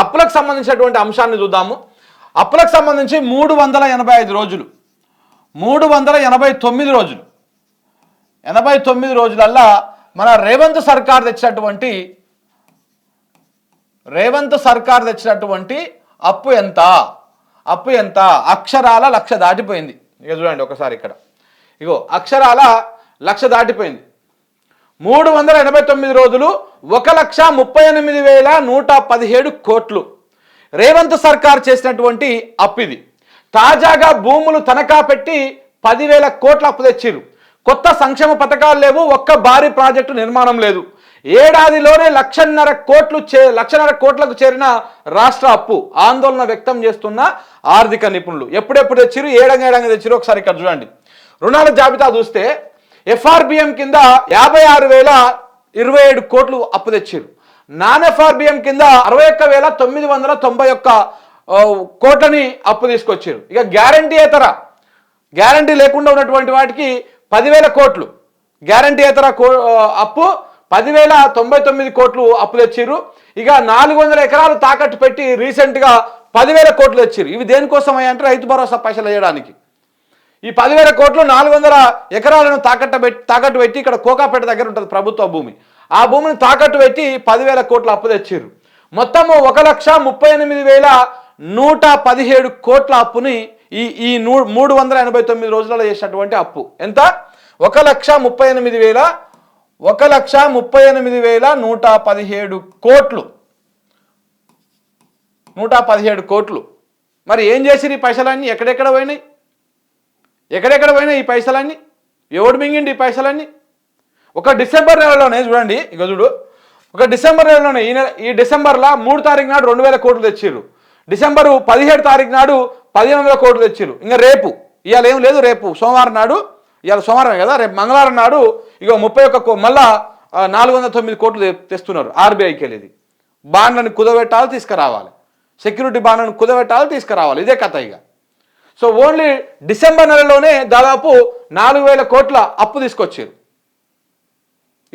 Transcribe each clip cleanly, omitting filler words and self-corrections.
అప్పులకు సంబంధించినటువంటి అంశాన్ని చూద్దాము. అప్పులకు సంబంధించి 385 రోజులు, 389 రోజులు, 89 రోజులల్లా మన రేవంత్ సర్కార్ తెచ్చినటువంటి అప్పు ఎంత? అక్షరాల 1,00,000 దాటిపోయింది. ఇక చూడండి ఒకసారి ఇక్కడ, ఇగో అక్షరాల 1,00,000 దాటిపోయింది. 389 రోజులు 1,38,117 కోట్లు రేవంత్ సర్కార్ చేసినటువంటి అప్పు ఇది. తాజాగా భూములు తనఖా పెట్టి 10,000 కోట్ల అప్పు తెచ్చిరు. కొత్త సంక్షేమ పథకాలు లేవు, ఒక్క భారీ ప్రాజెక్టు నిర్మాణం లేదు. ఏడాదిలోనే 1,50,000 కోట్లకు చేరిన రాష్ట్ర అప్పు ఆందోళన వ్యక్తం చేస్తున్న ఆర్థిక నిపుణులు. ఎప్పుడెప్పుడు తెచ్చిరు, ఏడంగా తెచ్చిరు ఒకసారి ఇక్కడ చూడండి. రుణాల జాబితా చూస్తే ఎఫ్ఆర్బిఎం కింద 56,027 కోట్లు అప్పు తెచ్చిరు. నాన్ ఎఫ్ఆర్బిఎం కింద 61,991 కోట్లని అప్పు తీసుకొచ్చారు. ఇక గ్యారంటీ లేకుండా ఉన్నటువంటి వాటికి 10,000 కోట్లు, గ్యారంటీయేతర అప్పు 10,099 కోట్లు అప్పు తెచ్చిర్రు. ఇక 400 ఎకరాలు తాకట్టు పెట్టి రీసెంట్గా 10,000 కోట్లు తెచ్చిర్రు. ఇవి దేనికోసం అంటే రైతు భరోసా పైసలు వేయడానికి. ఈ 10,000 కోట్లు 400 ఎకరాలను తాకట్టు పెట్టి ఇక్కడ కోకాపేట దగ్గర ఉంటుంది ప్రభుత్వ భూమి, ఆ భూమిని తాకట్టు పెట్టి 10,000 కోట్లు అప్పు తెచ్చిర్రు. మొత్తము 1,39,117 కోట్ల అప్పుని ఈ 389 రోజులలో చేసినటువంటి అప్పు ఎంత? 1,38,117 కోట్లు, 117 కోట్లు. మరి ఏం చేసిరు ఈ పైసలన్నీ? ఎక్కడెక్కడ పోయినాయి ఈ పైసలన్నీ? ఎవడు మింగిండి ఈ పైసలన్నీ? ఒక డిసెంబర్ నెలలోనే చూడండి, ఇక చూడు, ఒక డిసెంబర్ నెలలోనే ఈ డిసెంబర్లో 3 తారీఖు నాడు 2,000 కోట్లు తెచ్చిర్రు. డిసెంబరు 17 తారీఖు నాడు 1,500 కోట్లు తెచ్చిర్రు. ఇంకా రేపు, ఇవాళ ఏం లేదు, రేపు సోమవారం నాడు, ఇవాళ సోమవారమే కదా, రేపు మంగళవారం నాడు ఇక 31 మళ్ళా 409 కోట్లు తెస్తున్నారు. ఆర్బీఐకి వెళ్ళేది బాండ్లను కుదబెట్టాలి, తీసుకురావాలి, సెక్యూరిటీ బాండ్లను కుదబెట్టాలి, తీసుకురావాలి, ఇదే కథ ఇక. సో ఓన్లీ డిసెంబర్ నెలలోనే దాదాపు 4,000 కోట్ల అప్పు తీసుకొచ్చారు.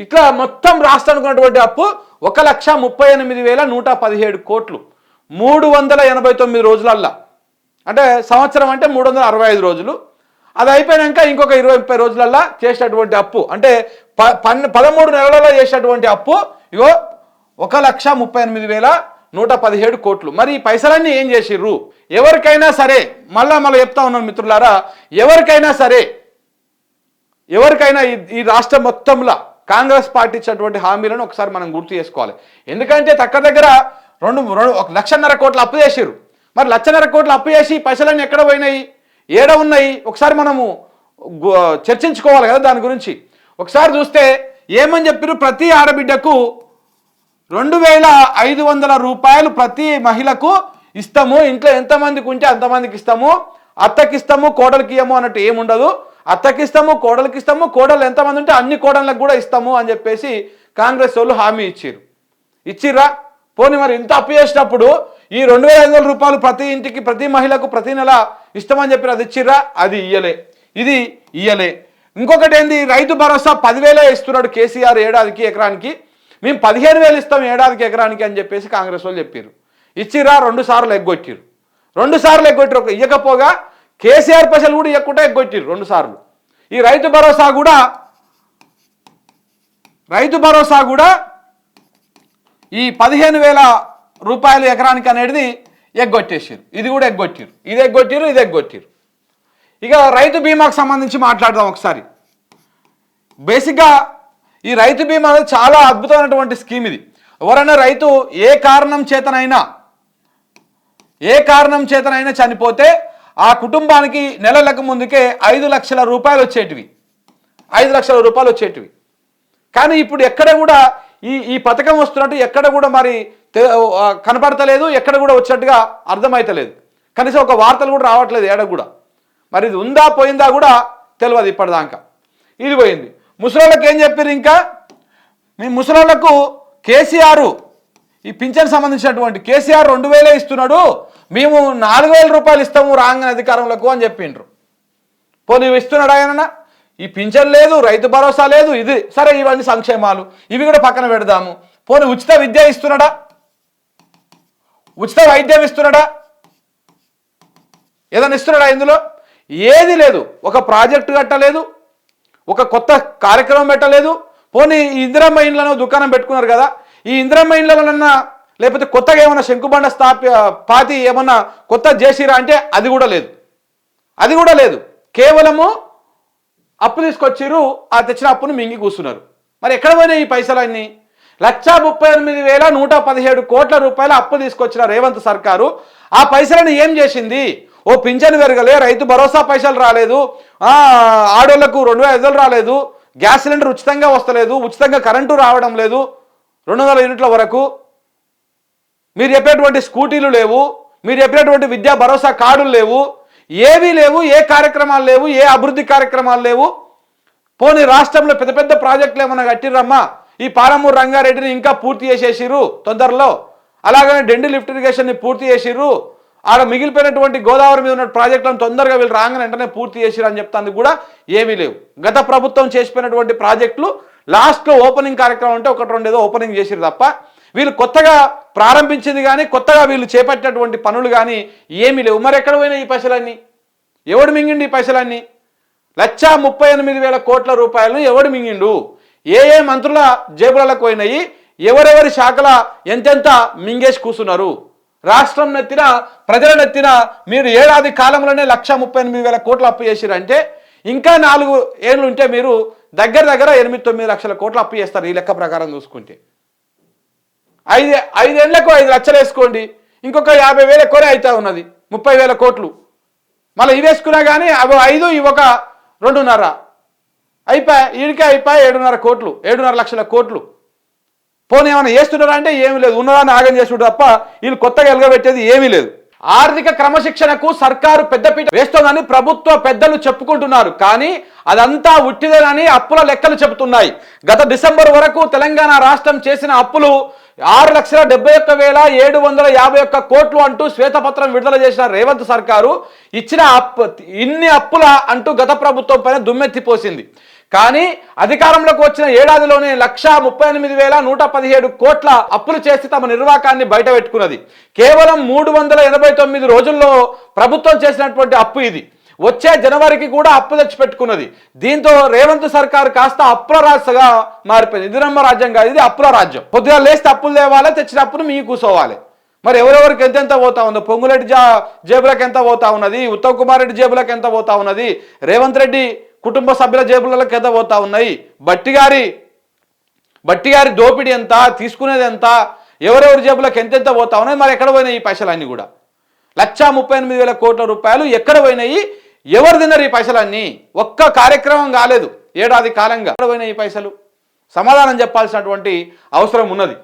ఇట్లా మొత్తం రాష్ట్రానికి ఉన్నటువంటి అప్పు 1,38,117 కోట్లు 389 రోజులల్లా. అంటే సంవత్సరం అంటే 365 రోజులు. అది అయిపోయాక ఇంకొక 20-30 రోజులల్లా చేసినటువంటి అప్పు, అంటే 13 నెలలలో చేసినటువంటి అప్పు ఇగో 1,38,117 కోట్లు. మరి ఈ పైసలన్నీ ఏం చేసిర్రు? ఎవరికైనా సరే, మళ్ళా చెప్తా ఉన్నాను మిత్రులారా, ఎవరికైనా ఈ రాష్ట్రం మొత్తంలో కాంగ్రెస్ పార్టీ ఇచ్చినటువంటి హామీలను ఒకసారి మనం గుర్తు చేసుకోవాలి. ఎందుకంటే దగ్గర 1,00,000 కోట్ల అప్పు చేసిర్రు. మరి 1,00,000 కోట్ల అప్పు చేసి పైసలన్నీ ఎక్కడ పోయినాయి, ఏడ ఉన్నాయి? ఒకసారి మనము చర్చించుకోవాలి కదా దాని గురించి. ఒకసారి చూస్తే ఏమని చెప్పారు? ప్రతి ఆడబిడ్డకు 2,500 రూపాయలు ప్రతి మహిళకు ఇస్తాము, ఇంట్లో ఎంతమందికి ఉంటే అంతమందికి ఇస్తాము, అత్తకిస్తాము కోడలికి ఇయ్యము అన్నట్టు ఏముండదు. అత్తకిస్తాము, కోడలికి ఇస్తాము, కోడలు ఎంతమంది ఉంటే అన్ని కోడళ్ళకు కూడా ఇస్తాము అని చెప్పేసి కాంగ్రెస్ వాళ్ళు హామీ ఇచ్చిర్రా? పోనీ మరి ఇంత అప్పు చేసినప్పుడు ఈ 2,500 రూపాయలు ప్రతి ఇంటికి ప్రతి మహిళకు ప్రతి నెల ఇస్తామని చెప్పి అది ఇచ్చిర్రా? అది ఇయ్యలే. ఇంకొకటి ఏంది, రైతు భరోసా 10,000 ఇస్తున్నాడు కేసీఆర్ ఏడాదికి ఎకరానికి, మేము 15,000 ఇస్తాం ఏడాదికి ఎకరానికి అని చెప్పేసి కాంగ్రెస్ వాళ్ళు చెప్పారు. ఇచ్చిర్రా? 2 సార్లు ఎగ్గొట్టిరు. ఇయ్యకపోగా కేసీఆర్ పైసలు కూడా ఇవ్వకుండా ఎగ్గొట్టిరు 2 సార్లు. ఈ రైతు భరోసా కూడా ఈ 15,000 రూపాయలు ఎకరానికి అనేది ఎగ్గొట్టేసారు. ఇది కూడా ఎగ్గొట్టిరు. ఇది ఎగ్గొట్టిరు. ఇక రైతు బీమాకు సంబంధించి మాట్లాడదాం ఒకసారి. బేసిక్గా ఈ రైతు బీమా అనేది చాలా అద్భుతమైనటువంటి స్కీమ్. ఇది ఎవరైనా రైతు ఏ కారణం చేతనైనా చనిపోతే ఆ కుటుంబానికి నెలలకు ముందుకే 5 లక్షల రూపాయలు వచ్చేటివి. 5 లక్షల రూపాయలు వచ్చేటివి. కానీ ఇప్పుడు ఎక్కడ కూడా ఈ పథకం వస్తున్నట్టు ఎక్కడ కూడా మరి కనపడతలేదు, ఎక్కడ కూడా వచ్చినట్టుగా అర్థమైతలేదు. కనీసం ఒక వార్తలు కూడా రావట్లేదు ఏడ కూడా. మరి ఇది ఉందా పోయిందా కూడా తెలియదు ఇప్పటిదాకా. ఇది పోయింది. ముసలోళ్ళకి ఏం చెప్పారు? ఇంకా మీ ముసలోళ్ళకు కేసీఆర్ ఈ పింఛన్ సంబంధించినటువంటి కేసీఆర్ 2,000 ఇస్తున్నాడు, మేము 4,000 రూపాయలు ఇస్తాము రాగానే అధికారంలోకి అని చెప్పిండ్రు. పోనీ ఇస్తున్నాడా ఆయన? ఈ పింఛన్ లేదు, రైతు భరోసా లేదు, ఇది సరే, ఇవన్నీ సంక్షేమాలు, ఇవి కూడా పక్కన పెడదాము. పోనీ ఉచిత విద్య ఇస్తున్నాడా? ఉచిత వైద్యం ఇస్తున్నాడా? ఏదైనా ఇస్తున్నాడా? ఇందులో ఏది లేదు. ఒక ప్రాజెక్టు కట్టలేదు, ఒక కొత్త కార్యక్రమం పెట్టలేదు. పోనీ ఈ ఇందిరమ్మ ఇండ్లను దుకాణం పెట్టుకున్నారు కదా, ఈ ఇందిరమ్మ ఇండ్లలోనన్నా లేకపోతే కొత్తగా ఏమన్నా శంకుబండ పాతి ఏమన్నా కొత్త చేసిరా అంటే అది కూడా లేదు. అది కూడా లేదు. కేవలము అప్పు తీసుకొచ్చిర్రు, ఆ తెచ్చిన అప్పును మింగి కూర్చున్నారు. మరి ఎక్కడ పోయినాయి ఈ పైసలన్నీ? 1,38,117 కోట్ల రూపాయల అప్పు తీసుకొచ్చిన రేవంత్ సర్కారు ఆ పైసలను ఏం చేసింది? ఓ పింఛన్ పెరగలే, రైతు భరోసా పైసలు రాలేదు, ఆడోళ్లకు 2,500 రాలేదు, గ్యాస్ సిలిండర్ ఉచితంగా వస్తలేదు, ఉచితంగా కరెంటు రావడం లేదు 200 యూనిట్ల వరకు, మీరు చెప్పేటువంటి స్కూటీలు లేవు, మీరు చెప్పినటువంటి విద్యా భరోసా కార్డులు లేవు, ఏవీ లేవు, ఏ కార్యక్రమాలు లేవు, ఏ అభివృద్ధి కార్యక్రమాలు లేవు. పోనీ రాష్ట్రంలో పెద్ద పెద్ద ప్రాజెక్టులు ఏమన్నా కట్టిర్రమ్మా? ఈ పాలమూరు రంగారెడ్డిని ఇంకా పూర్తి చేసేసిర్రు తొందరలో, అలాగనే డెండి లిఫ్ట్ ఇరిగేషన్ని పూర్తి చేసిర్రు, ఆడ మిగిలిపోయినటువంటి గోదావరి మీద ఉన్న ప్రాజెక్టులను తొందరగా వీళ్ళు రాగానే వెంటనే పూర్తి చేసిర్రు అని చెప్తాను కూడా ఏమీ లేవు. గత ప్రభుత్వం చేసిపోయినటువంటి ప్రాజెక్టులు లాస్ట్లో ఓపెనింగ్ కార్యక్రమం అంటే 1-2 ఏదో ఓపెనింగ్ చేసిరు తప్ప వీళ్ళు కొత్తగా ప్రారంభించింది కానీ కొత్తగా వీళ్ళు చేపట్టినటువంటి పనులు కానీ ఏమీ లేవు. మరి ఎక్కడ పోయినాయి ఈ పైసలన్నీ? ఎవడు మింగిండు ఈ పైసలన్నీ? 1,38,000 కోట్ల రూపాయలను ఎవడు మింగిండు? ఏ మంత్రుల జేబులకు పోయినాయి? ఎవరెవరి శాఖల ఎంతెంత మింగేసి కూర్చున్నారు? రాష్ట్రం నెత్తిన ప్రజల నెత్తిన మీరు ఏడాది కాలంలోనే 1,38,000 కోట్ల అప్పు చేసిరంటే ఇంకా 4 ఏళ్ళు ఉంటే మీరు దగ్గర 8-9 లక్షల కోట్ల అప్పు చేస్తారు ఈ లెక్క ప్రకారం చూసుకుంటే. 5 ఏళ్లకు 5 లక్షలు వేసుకోండి, ఇంకొక 50,000 ఎక్కువనే అవుతా ఉన్నది, 30,000 కోట్లు. మళ్ళీ ఇవి వేసుకున్నా కానీ అవి 5 ఇవొక 2.5 అయిపోయి ఈడికే అయిపోయి 7.5 కోట్లు, 7.5 లక్షల కోట్లు. పోనీ ఏమైనా చేస్తున్నారా అంటే ఏమీ లేదు, ఉన్నదాన్ని ఆగం చేసుకుంటారు తప్ప వీళ్ళు కొత్తగా ఎలగబెట్టేది ఏమీ లేదు. ఆర్థిక క్రమశిక్షణకు సర్కారు పెద్దపీట వేస్తోందని ప్రభుత్వ పెద్దలు చెప్పుకుంటున్నారు, కానీ అదంతా ఉట్టిదేనని అప్పుల లెక్కలు చెబుతున్నాయి. గత డిసెంబర్ వరకు తెలంగాణ రాష్ట్రం చేసిన అప్పులు 6,71,751 కోట్లు అంటూ శ్వేతపత్రం విడుదల చేసిన రేవంత్ సర్కారు ఇచ్చిన ఇన్ని అప్పుల అంటూ గత ప్రభుత్వం పైన దుమ్మెత్తిపోసింది. కానీ అధికారంలోకి వచ్చిన ఏడాదిలోనే 1,38,117 కోట్ల అప్పులు చేసి తమ నిర్వాకాన్ని బయట పెట్టుకున్నది. కేవలం 389 రోజుల్లో ప్రభుత్వం చేసినటువంటి అప్పు ఇది. వచ్చే జనవరికి కూడా అప్పు తెచ్చిపెట్టుకున్నది. దీంతో రేవంత్ సర్కార్ కాస్త అప్పుల రాజ్యగా మారిపోయింది. ఇందిరమ్మ రాజ్యం కాదు, ఇది అప్పుల రాజ్యం. పొద్దుగా లేస్తే అప్పులు తేవాలి, తెచ్చిన అప్పును మీ కూర్చోవాలి. మరి ఎవరెవరికి ఎంతెంత పోతా ఉందో, పొంగులేటి జేబులకు ఎంత పోతా ఉన్నది, ఉత్తమ్ కుమార్ రెడ్డి జేబులకు ఎంత పోతా ఉన్నది, రేవంత్ రెడ్డి కుటుంబ సభ్యుల జేబులకు ఎంత పోతా ఉన్నాయి, బట్టి గారి దోపిడీ ఎంత, తీసుకునేది ఎంత, ఎవరెవరి జేబులకు ఎంతెంత పోతా ఉన్నాయి, మరి ఎక్కడ పోయినాయి ఈ పైసలన్నీ కూడా? 1,38,000 కోట్ల రూపాయలు ఎక్కడ పోయినాయి? ఎవరు తిన్నారు ఈ పైసలన్నీ? ఒక్క కార్యక్రమం కాలేదు ఏడాది కాలంగా. ఎక్కడ పోయినాయి ఈ పైసలు? సమాధానం చెప్పాల్సినటువంటి అవసరం ఉన్నది.